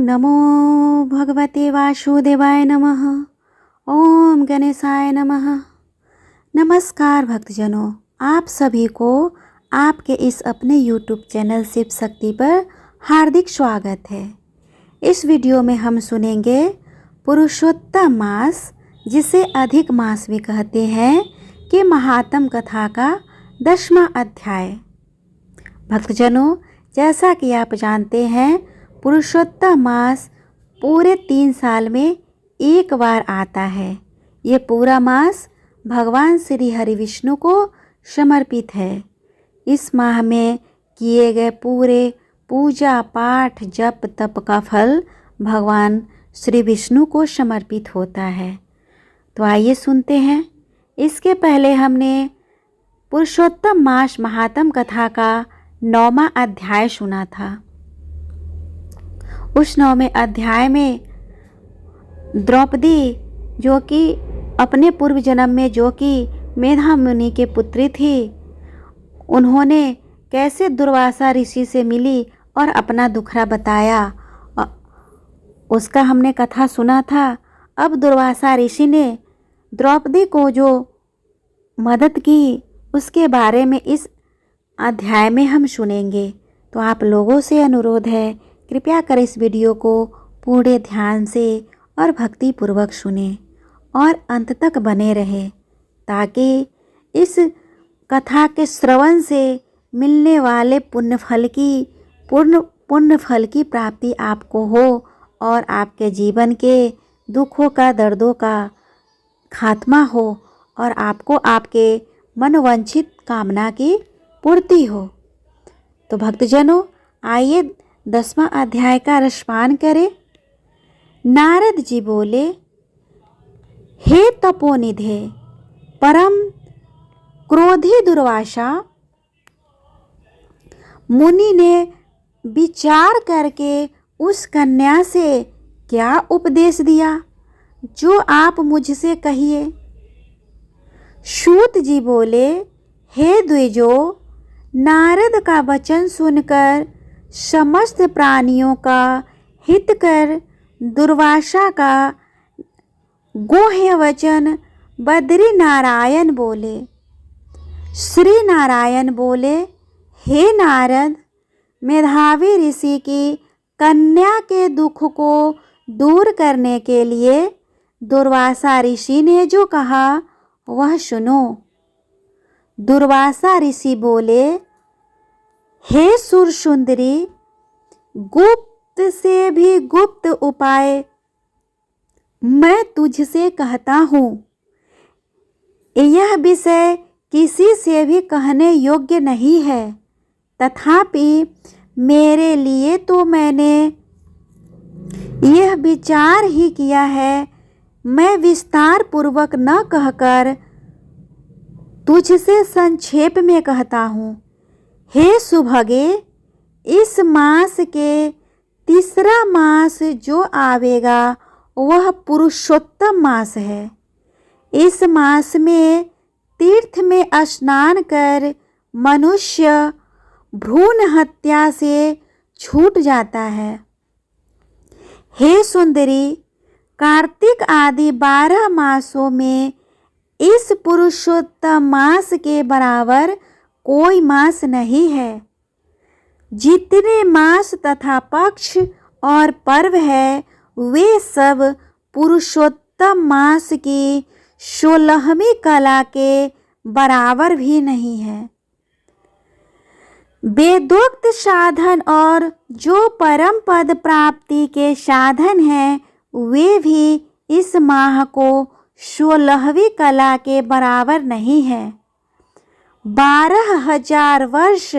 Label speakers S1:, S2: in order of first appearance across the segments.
S1: नमो भगवते वासुदेवाय नमः। ओम गणेशाय नमः। नमस्कार भक्तजनों, आप सभी को आपके इस अपने YouTube चैनल शिव शक्ति पर हार्दिक स्वागत है। इस वीडियो में हम सुनेंगे पुरुषोत्तम मास, जिसे अधिक मास भी कहते हैं, कि महात्म कथा का 10वां अध्याय। भक्तजनों, जैसा कि आप जानते हैं, पुरुषोत्तम मास पूरे 3 साल में एक बार आता है। ये पूरा मास भगवान श्री हरि विष्णु को समर्पित है। इस माह में किए गए पूरे पूजा पाठ जप तप का फल भगवान श्री विष्णु को समर्पित होता है। तो आइए सुनते हैं। इसके पहले हमने पुरुषोत्तम मास महात्म कथा का 9वां अध्याय सुना था। उस 9वें अध्याय में द्रौपदी, जो कि अपने पूर्व जन्म में जो कि मेधा मुनि के पुत्री थी, उन्होंने कैसे दुर्वासा ऋषि से मिली और अपना दुखड़ा बताया, उसका हमने कथा सुना था। अब दुर्वासा ऋषि ने द्रौपदी को जो मदद की, उसके बारे में इस अध्याय में हम सुनेंगे। तो आप लोगों से अनुरोध है, कृपया कर इस वीडियो को पूरे ध्यान से और भक्ति पूर्वक सुने और अंत तक बने रहे, ताकि इस कथा के श्रवण से मिलने वाले पुण्य फल की प्राप्ति आपको हो और आपके जीवन के दुखों का, दर्दों का खात्मा हो और आपको आपके मनोवांछित कामना की पूर्ति हो। तो भक्तजनों, आइए 10वां अध्याय का रसपान करें। नारद जी बोले, हे तपोनिधे परम क्रोधी दुर्वासा, मुनि ने विचार करके उस कन्या से क्या उपदेश दिया, जो आप मुझसे कहिए। सूत जी बोले, हे द्विजो, नारद का वचन सुनकर समस्त प्राणियों का हित कर दुर्वासा का गोह्य वचन बद्री नारायण बोले। श्री नारायण बोले, हे नारद, मेधावी ऋषि की कन्या के दुख को दूर करने के लिए दुर्वासा ऋषि ने जो कहा वह सुनो। दुर्वासा ऋषि बोले, हे सुरसुंदरी, गुप्त से भी गुप्त उपाय मैं तुझसे कहता हूँ। यह विषय किसी से भी कहने योग्य नहीं है, तथापि मेरे लिए तो मैंने यह विचार ही किया है। मैं विस्तार पूर्वक न कहकर तुझसे संक्षेप में कहता हूँ। हे सुभगे, इस मास के 3रा मास जो आवेगा वह पुरुषोत्तम मास है। इस मास में तीर्थ में स्नान कर मनुष्य भ्रूण हत्या से छूट जाता है। हे सुंदरी, कार्तिक आदि 12 मासों में इस पुरुषोत्तम मास के बराबर कोई मास नहीं है। जितने मास तथा पक्ष और पर्व है, वे सब पुरुषोत्तम मास की 16वीं कला के बराबर भी नहीं है। वेदोक्त साधन और जो परम पद प्राप्ति के साधन हैं, वे भी इस माह को 16वीं कला के बराबर नहीं है। 12,000 वर्ष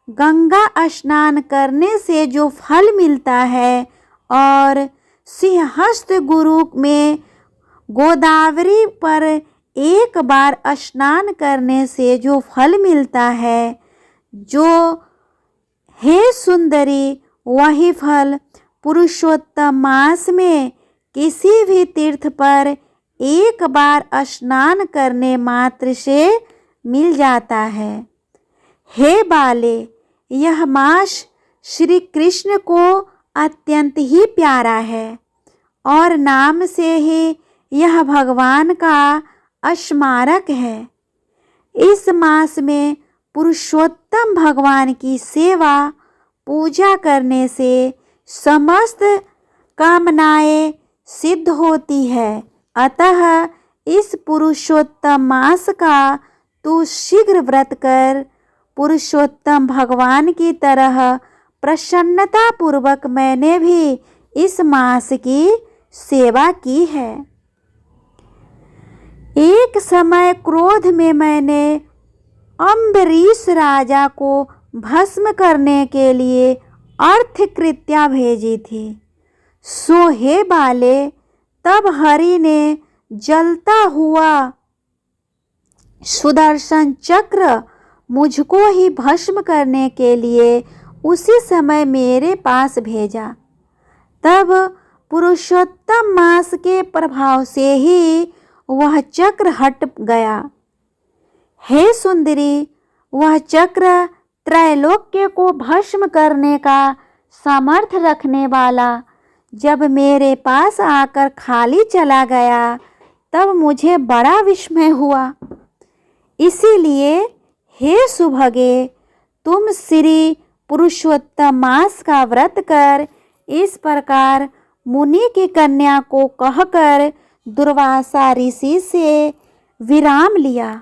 S1: गंगा स्नान करने से जो फल मिलता है और सिंहस्थ गुरु में गोदावरी पर एक बार स्नान करने से जो फल मिलता है, जो हे सुंदरी, वही फल पुरुषोत्तम मास में किसी भी तीर्थ पर एक बार स्नान करने मात्र से मिल जाता है। हे बाले, यह मास श्री कृष्ण को अत्यंत ही प्यारा है और नाम से ही यह भगवान का स्मारक है। इस मास में पुरुषोत्तम भगवान की सेवा पूजा करने से समस्त कामनाएं सिद्ध होती है। अतः इस पुरुषोत्तम मास का तू शीघ्र व्रत कर। पुरुषोत्तम भगवान की तरह प्रसन्नता पूर्वक मैंने भी इस मास की सेवा की है। एक समय क्रोध में मैंने अम्बरीश राजा को भस्म करने के लिए अर्थकृत्या भेजी थी। सो हे बाले, तब हरि ने जलता हुआ सुदर्शन चक्र मुझको ही भस्म करने के लिए उसी समय मेरे पास भेजा। तब पुरुषोत्तम मास के प्रभाव से ही वह चक्र हट गया। हे सुंदरी, वह चक्र त्रैलोक्य को भस्म करने का सामर्थ्य रखने वाला जब मेरे पास आकर खाली चला गया तब मुझे बड़ा विस्मय हुआ। इसीलिए हे सुभगे, तुम श्री पुरुषोत्तम मास का व्रत कर इस प्रकार मुनि की कन्या को कहकर दुर्वासा ऋषि से विराम लिया।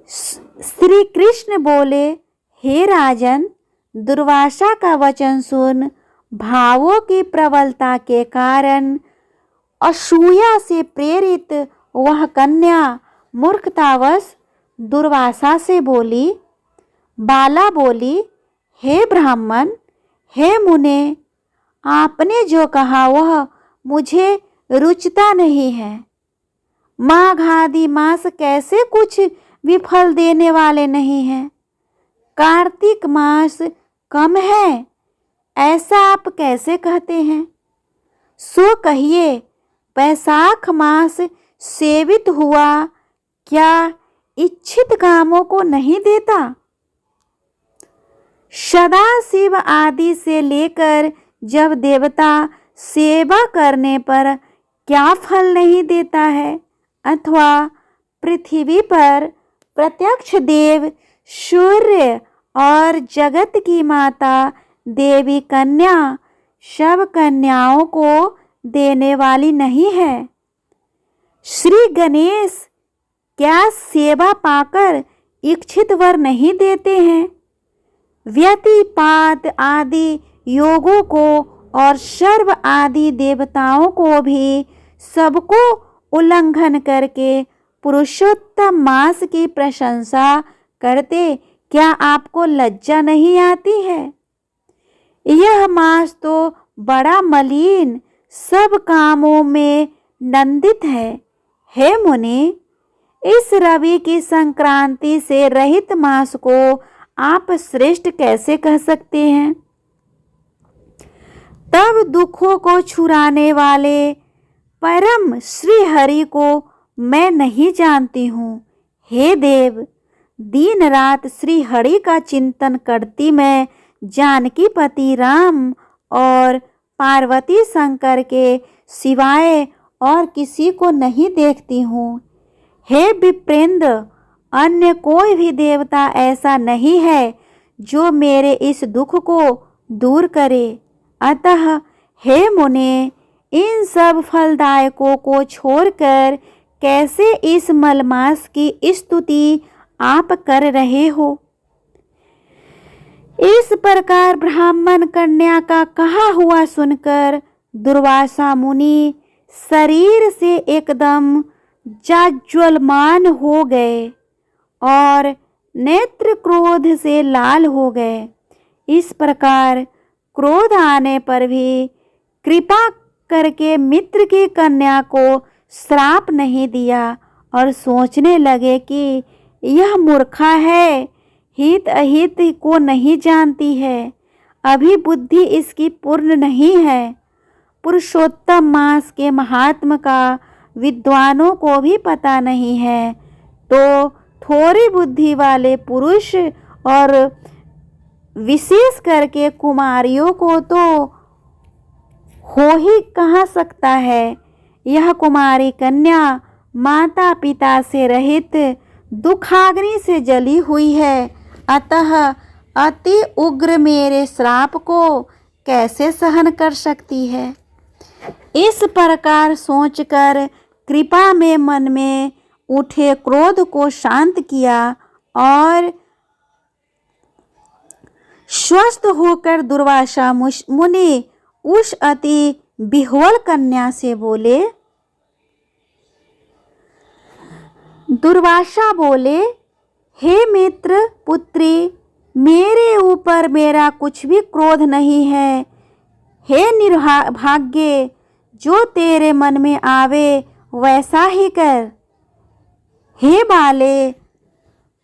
S1: श्री कृष्ण बोले, हे राजन, दुर्वासा का वचन सुन। भावों की प्रबलता के कारण असूया से प्रेरित वह कन्या मूर्खतावश दुर्वासा से बोली। बाला बोली, हे ब्राह्मण, हे मुने, आपने जो कहा वह मुझे रुचता नहीं है। माघ आदि मास कैसे कुछ भी फल देने वाले नहीं हैं। कार्तिक मास कम है, ऐसा आप कैसे कहते हैं? सो कहिए, वैशाख मास सेवित हुआ क्या इच्छित कामों को नहीं देता? सदा शिव आदि से लेकर जब देवता सेवा करने पर क्या फल नहीं देता है, अथवा पृथ्वी पर प्रत्यक्ष देव सूर्य और जगत की माता देवी कन्या सब कन्याओं को देने वाली नहीं है। श्री गणेश क्या सेवा पाकर इच्छित वर नहीं देते हैं? व्यतिपात आदि योगों को और सर्व आदि देवताओं को भी सबको उल्लंघन करके पुरुषोत्तम मास की प्रशंसा करते क्या आपको लज्जा नहीं आती है? यह मास तो बड़ा मलिन, सब कामों में नंदित है। हे मुनि, इस रवि की संक्रांति से रहित मास को आप श्रेष्ठ कैसे कह सकते हैं? तब दुखों को छुड़ाने वाले परम श्री हरि को मैं नहीं जानती हूँ। हे देव, दिन रात श्री हरि का चिंतन करती मैं जानकी पति राम और पार्वती शंकर के सिवाय और किसी को नहीं देखती हूँ। हे विप्रेंद्र, अन्य कोई भी देवता ऐसा नहीं है जो मेरे इस दुख को दूर करे। अतः हे मुने, इन सब फलदायकों को छोड़कर कैसे इस मलमास की स्तुति आप कर रहे हो? इस प्रकार ब्राह्मण कन्या का कहा हुआ सुनकर दुर्वासा मुनि शरीर से एकदम जाज्वल्यमान हो गए और नेत्र क्रोध से लाल हो गए। इस प्रकार क्रोध आने पर भी कृपा करके मित्र की कन्या को श्राप नहीं दिया और सोचने लगे कि यह मूर्खा है, हित अहित को नहीं जानती है, अभी बुद्धि इसकी पूर्ण नहीं है। पुरुषोत्तम मास के महात्म का विद्वानों को भी पता नहीं है, तो थोड़ी बुद्धि वाले पुरुष और विशेष करके कुमारियों को तो हो ही कहाँ सकता है। यह कुमारी कन्या माता पिता से रहित दुखाग्नि से जली हुई है, अतः अति उग्र मेरे श्राप को कैसे सहन कर सकती है। इस प्रकार सोचकर कृपा में मन में उठे क्रोध को शांत किया और स्वस्थ होकर दुर्वासा मुनि उस अति विह्वल कन्या से बोले। दुर्वासा बोले, हे मित्र पुत्री, मेरे ऊपर मेरा कुछ भी क्रोध नहीं है। हे निर्भाग्य, जो तेरे मन में आवे वैसा ही कर। हे बाले,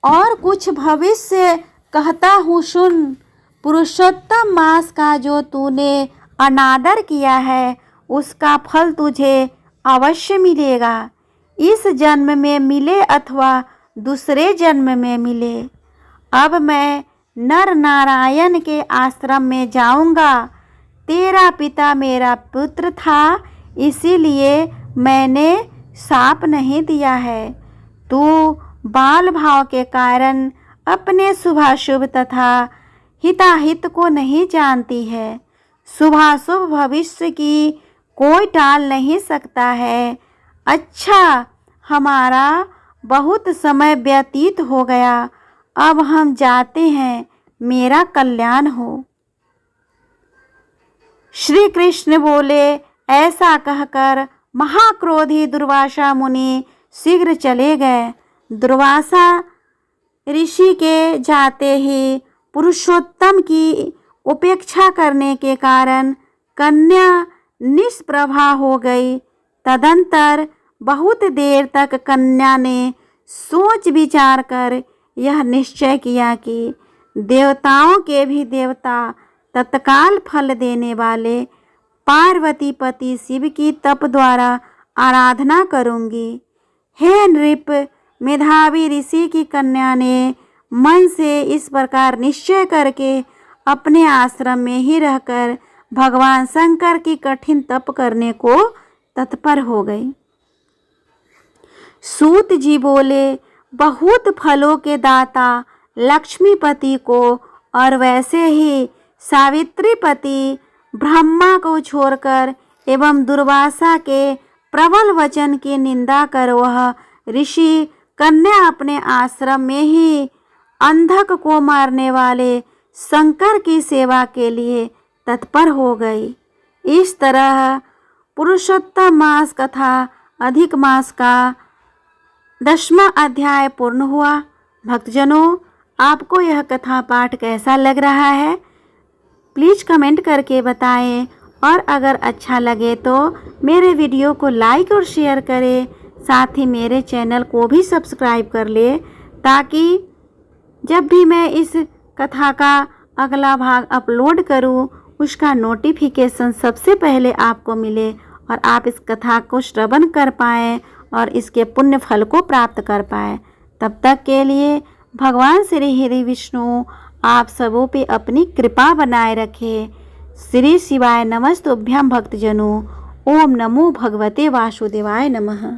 S1: और कुछ भविष्य कहता हूँ सुन। पुरुषोत्तम मास का जो तूने अनादर किया है उसका फल तुझे अवश्य मिलेगा, इस जन्म में मिले अथवा दूसरे जन्म में मिले। अब मैं नर नारायण के आश्रम में जाऊंगा। तेरा पिता मेरा पुत्र था, इसीलिए मैंने शाप नहीं दिया है। तू बाल भाव के कारण अपने शुभाशुभ तथा हिताहित को नहीं जानती है। शुभाशुभ भविष्य की कोई टाल नहीं सकता है। अच्छा, हमारा बहुत समय व्यतीत हो गया, अब हम जाते हैं, मेरा कल्याण हो। श्री कृष्ण बोले। ऐसा कहकर महाक्रोधी दुर्वासा मुनि शीघ्र चले गए। दुर्वासा ऋषि के जाते ही पुरुषोत्तम की उपेक्षा करने के कारण कन्या निष्प्रभा हो गई। तदंतर बहुत देर तक कन्या ने सोच विचार कर यह निश्चय किया कि देवताओं के भी देवता तत्काल फल देने वाले पार्वती पति शिव की तप द्वारा आराधना करूंगी। हे नृप, मेधावी ऋषि की कन्या ने मन से इस प्रकार निश्चय करके अपने आश्रम में ही रहकर भगवान शंकर की कठिन तप करने को तत्पर हो गई। सूत जी बोले, बहुत फलों के दाता लक्ष्मीपति को और वैसे ही सावित्रीपति ब्रह्मा को छोड़कर एवं दुर्वासा के प्रबल वचन की निंदा कर वह ऋषि कन्या अपने आश्रम में ही अंधक को मारने वाले शंकर की सेवा के लिए तत्पर हो गई। इस तरह पुरुषोत्तम मास कथा अधिक मास का 10वां अध्याय पूर्ण हुआ। भक्तजनों, आपको यह कथा पाठ कैसा लग रहा है? प्लीज़ कमेंट करके बताएं और अगर अच्छा लगे तो मेरे वीडियो को लाइक और शेयर करें। साथ ही मेरे चैनल को भी सब्सक्राइब कर ले ताकि जब भी मैं इस कथा का अगला भाग अपलोड करूं उसका नोटिफिकेशन सबसे पहले आपको मिले और आप इस कथा को श्रवण कर पाएँ और इसके पुण्य फल को प्राप्त कर पाएँ। तब तक के लिए भगवान श्री हरि विष्णु आप सबों पे अपनी कृपा बनाए रखे। श्री शिवाय नमस्तुभ्यं भक्तजनों। ओम नमो भगवते वासुदेवाय नमः।